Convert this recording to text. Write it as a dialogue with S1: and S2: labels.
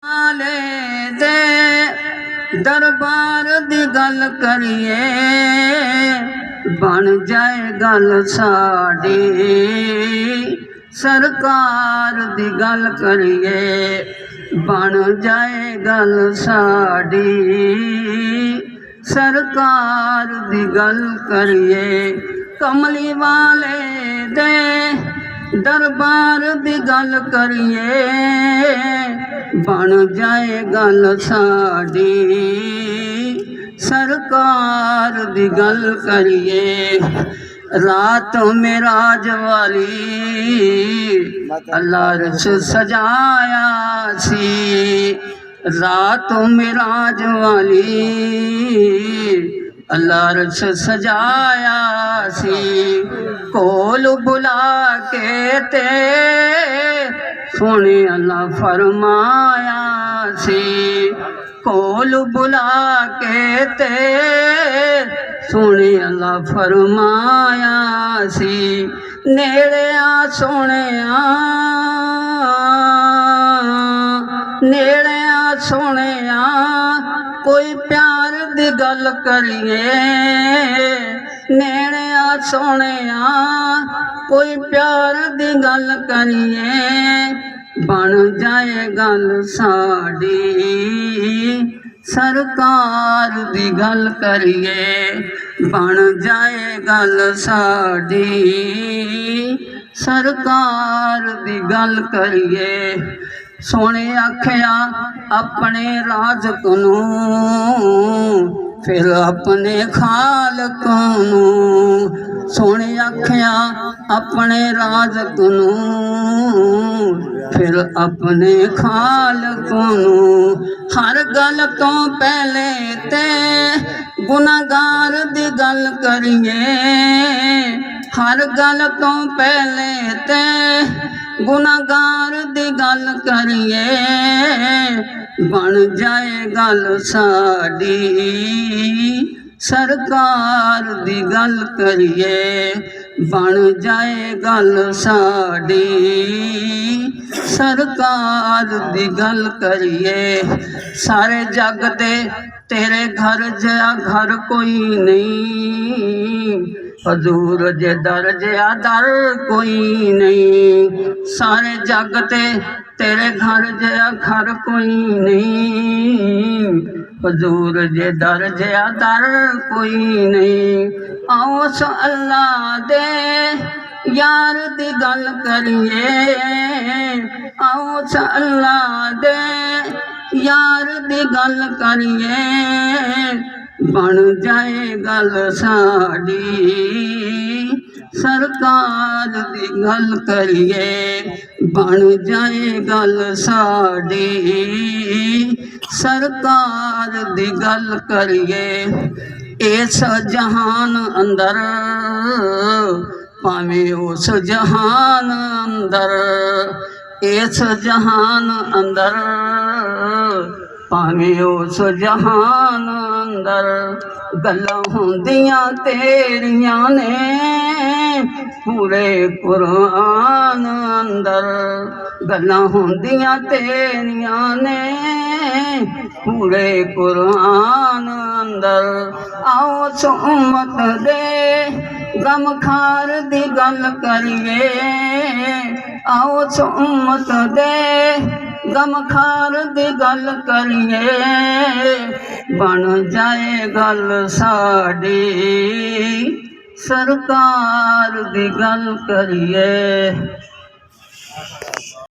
S1: वाले दे दरबार दी गल करिए बन जाए गल साडी सरकार दी गल करिए बन जाए गल साडी सरकार दी गल करिए कमली वाले दे दरबार दी गल करिए बन जाए गल साडी सरकार दी गल करिए रात मेराज वाली अल्लाह रस सजाया सी रात मेराज वाली अल्लाह रस सजाया सी कोल बुला के ते सोने अल्लाह फरमाया सी कोल बुला के ते सोने अल्लाह फरमाया सी नेड़े आ सोने नेड़े आ सोने कोई प्यार दी गल करिए नेड़े आ सोने कोई प्यार दी गल करिए बन जाए गल साडी सरकार दी गल करिए बन जाए गल साडी सरकार दी गल करिए सोने आखिया अपने राज़ नूं फिर अपने खालक नूं सोने आखिया अपने राज़ नूं फिर अपने खालक नूं हर गल तो पहले ते गुनाहगार दी गल करिए हर गल तो पहले ते गुनाहगार दी गल करिए बन जाए गल साडी सरकार दी गल करिए बन जाए गल साडी सरकार दी गल करिए सारे जग दे तेरे घर जया घर कोई नहीं हजूर जे दर जया दर कोई नहीं सारे जग ते तेरे घर जया घर कोई नहीं हजूर जे दर जया दर कोई नहीं आओ सो अल्लाह दे यार दी गल करिए आओ सो अल्लाह दे यार दी गल करिए बन जाए गल साडी सरकार दी गल करिए बन जाए गल साडी सरकार दी गल करिए इस जहान अंदर भावें उस जहान अंदर इस जहान अंदर भावें उस जहान अंदर गल्लां होंदियां तेरियां ने पूरे कुरान अंदर गल्लां होंदियां तेरियां ने पूरे कुरान अंदर आओ सो उम्मत दे गमखार दी गल करिए आओ सो उम्मत दे गमखार दी गल करिए बन जाए गल साडी सरकार दी गल करिए।